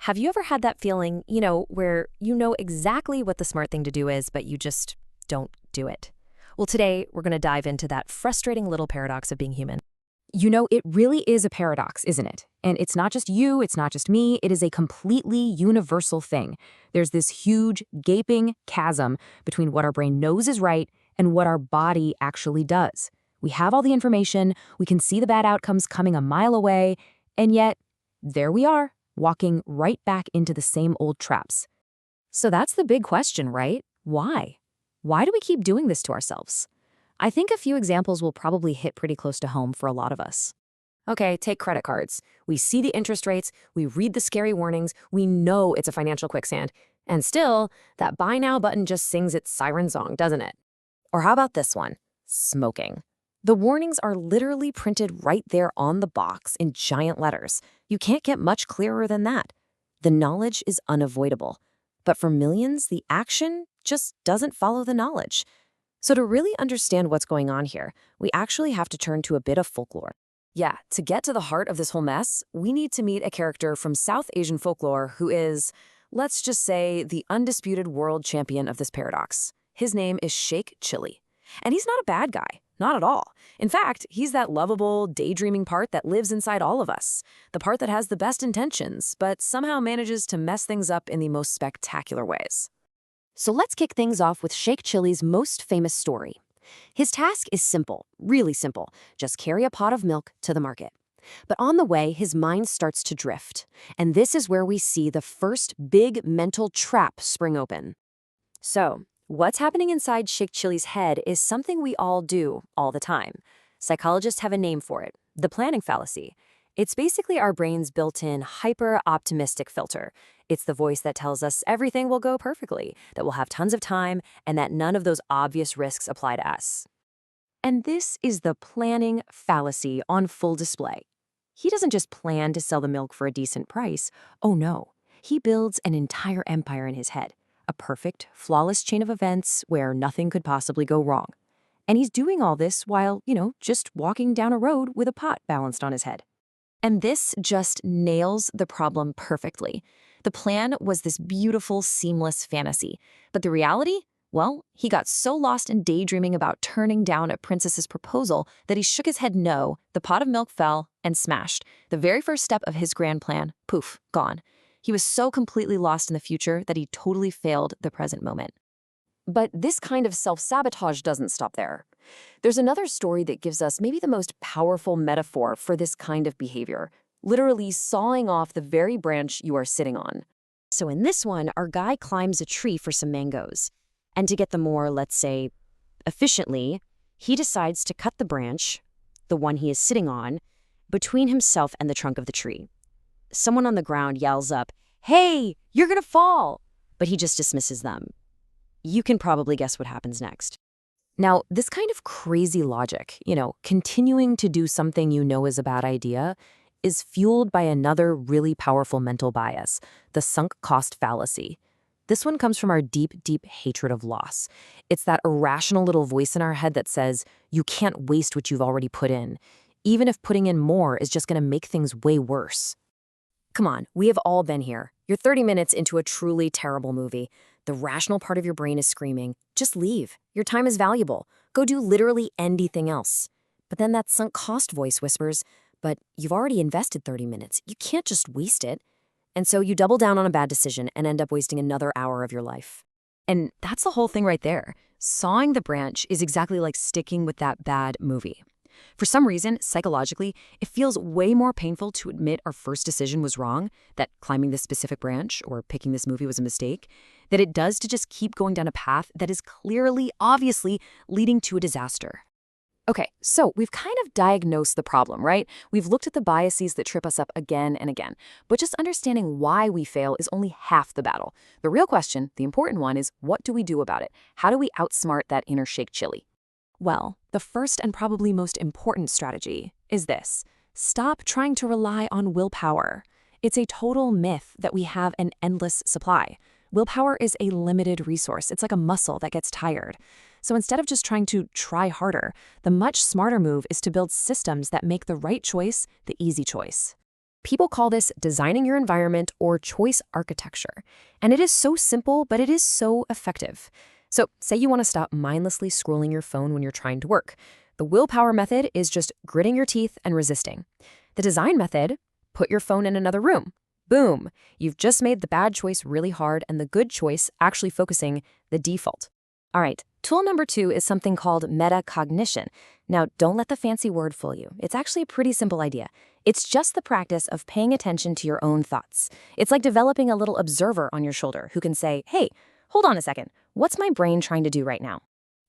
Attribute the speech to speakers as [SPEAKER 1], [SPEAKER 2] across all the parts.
[SPEAKER 1] Have you ever had that feeling, where you know exactly what the smart thing to do is, but you just don't do it? Well, today we're going to dive into that frustrating little paradox of being human.
[SPEAKER 2] It really is a paradox, isn't it? And it's not just you, it's not just me, it is a completely universal thing. There's this huge, gaping chasm between what our brain knows is right and what our body actually does. We have all the information, we can see the bad outcomes coming a mile away, and yet, there we are, walking right back into the same old traps. So that's the big question, right? Why? Why do we keep doing this to ourselves? I think a few examples will probably hit pretty close to home for a lot of us. Okay, take credit cards. We see the interest rates, we read the scary warnings, we know it's a financial quicksand, and still, that buy now button just sings its siren song, doesn't it? Or how about this one? Smoking. The warnings are literally printed right there on the box in giant letters. You can't get much clearer than that. The knowledge is unavoidable. But for millions, the action just doesn't follow the knowledge. So to really understand what's going on here, we actually have to turn to a bit of folklore. Yeah, to get to the heart of this whole mess, we need to meet a character from South Asian folklore who is, let's just say, the undisputed world champion of this paradox. His name is Sheikh Chili. And he's not a bad guy, not at all. In fact, he's that lovable, daydreaming part that lives inside all of us. The part that has the best intentions, but somehow manages to mess things up in the most spectacular ways. So let's kick things off with Sheikh Chili's most famous story. His task is simple, really simple. Just carry a pot of milk to the market. But on the way, his mind starts to drift. And this is where we see the first big mental trap spring open. So, what's happening inside Sheikh Chili's head is something we all do all the time. Psychologists have a name for it, the planning fallacy. It's basically our brain's built-in hyper-optimistic filter. It's the voice that tells us everything will go perfectly, that we'll have tons of time, and that none of those obvious risks apply to us. And this is the planning fallacy on full display. He doesn't just plan to sell the milk for a decent price. Oh no, he builds an entire empire in his head. A perfect, flawless chain of events where nothing could possibly go wrong. And he's doing all this while, just walking down a road with a pot balanced on his head. And this just nails the problem perfectly. The plan was this beautiful, seamless fantasy. But the reality? Well, he got so lost in daydreaming about turning down a princess's proposal that he shook his head no, the pot of milk fell, and smashed. The very first step of his grand plan, poof, gone. He was so completely lost in the future that he totally failed the present moment. But this kind of self-sabotage doesn't stop there. There's another story that gives us maybe the most powerful metaphor for this kind of behavior, literally sawing off the very branch you are sitting on. So in this one, our guy climbs a tree for some mangoes. And to get them more, let's say, efficiently, he decides to cut the branch, the one he is sitting on, between himself and the trunk of the tree. Someone on the ground yells up, "Hey, you're gonna fall!" But he just dismisses them. You can probably guess what happens next. Now, this kind of crazy logic, continuing to do something you know is a bad idea, is fueled by another really powerful mental bias, the sunk cost fallacy. This one comes from our deep, deep hatred of loss. It's that irrational little voice in our head that says, you can't waste what you've already put in, even if putting in more is just going to make things way worse. Come on, we have all been here. You're 30 minutes into a truly terrible movie. The rational part of your brain is screaming, just leave. Your time is valuable. Go do literally anything else. But then that sunk cost voice whispers, but you've already invested 30 minutes. You can't just waste it. And so you double down on a bad decision and end up wasting another hour of your life. And that's the whole thing right there. Sawing the branch is exactly like sticking with that bad movie. For some reason, psychologically, it feels way more painful to admit our first decision was wrong, that climbing this specific branch or picking this movie was a mistake, than it does to just keep going down a path that is clearly, obviously, leading to a disaster. Okay, so we've kind of diagnosed the problem, right? We've looked at the biases that trip us up again and again, but just understanding why we fail is only half the battle. The real question, the important one, is what do we do about it? How do we outsmart that inner Sheikh Chili? Well, the first and probably most important strategy is this. Stop trying to rely on willpower. It's a total myth that we have an endless supply. Willpower is a limited resource. It's like a muscle that gets tired. So instead of just trying to try harder, the much smarter move is to build systems that make the right choice the easy choice.
[SPEAKER 1] People call this designing your environment or choice architecture. And it is so simple, but it is so effective. So, say you want to stop mindlessly scrolling your phone when you're trying to work. The willpower method is just gritting your teeth and resisting. The design method, put your phone in another room. Boom! You've just made the bad choice really hard and the good choice actually focusing the default. All right, tool number 2 is something called metacognition. Now, don't let the fancy word fool you. It's actually a pretty simple idea. It's just the practice of paying attention to your own thoughts. It's like developing a little observer on your shoulder who can say, hey, hold on a second, what's my brain trying to do right now?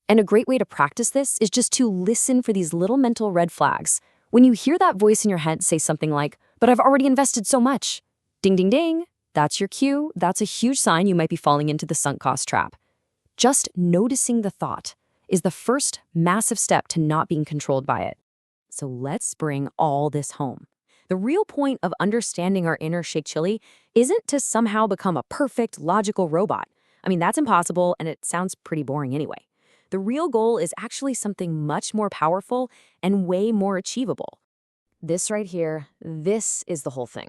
[SPEAKER 1] And a great way to practice this is just to listen for these little mental red flags. When you hear that voice in your head say something like, but I've already invested so much. Ding, ding, ding. That's your cue. That's a huge sign you might be falling into the sunk cost trap. Just noticing the thought is the first massive step to not being controlled by it. So let's bring all this home. The real point of understanding our inner Sheikh Chili isn't to somehow become a perfect, logical robot. I mean, that's impossible, and it sounds pretty boring anyway. The real goal is actually something much more powerful and way more achievable. This right here, this is the whole thing.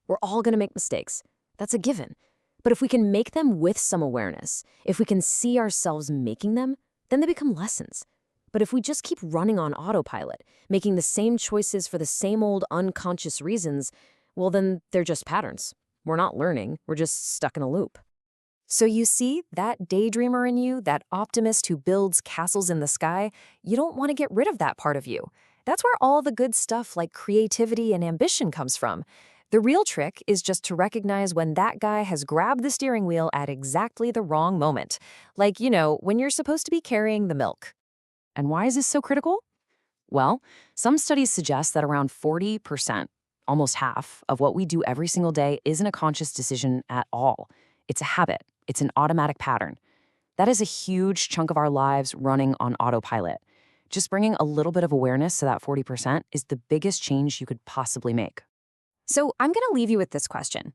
[SPEAKER 1] We're all going to make mistakes. That's a given. But if we can make them with some awareness, if we can see ourselves making them, then they become lessons. But if we just keep running on autopilot, making the same choices for the same old unconscious reasons, well, then they're just patterns. We're not learning. We're just stuck in a loop. So you see, that daydreamer in you, that optimist who builds castles in the sky, you don't want to get rid of that part of you. That's where all the good stuff like creativity and ambition comes from. The real trick is just to recognize when that guy has grabbed the steering wheel at exactly the wrong moment. Like, when you're supposed to be carrying the milk. And why is this so critical? Well, some studies suggest that around 40%, almost half, of what we do every single day isn't a conscious decision at all. It's a habit. It's an automatic pattern. That is a huge chunk of our lives running on autopilot. Just bringing a little bit of awareness to that 40% is the biggest change you could possibly make. So I'm going to leave you with this question.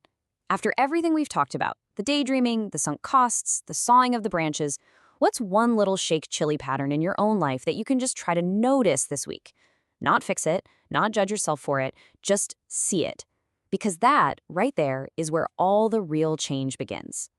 [SPEAKER 1] After everything we've talked about, the daydreaming, the sunk costs, the sawing of the branches, what's one little Sheikh Chili pattern in your own life that you can just try to notice this week? Not fix it, not judge yourself for it, just see it. Because that, right there, is where all the real change begins.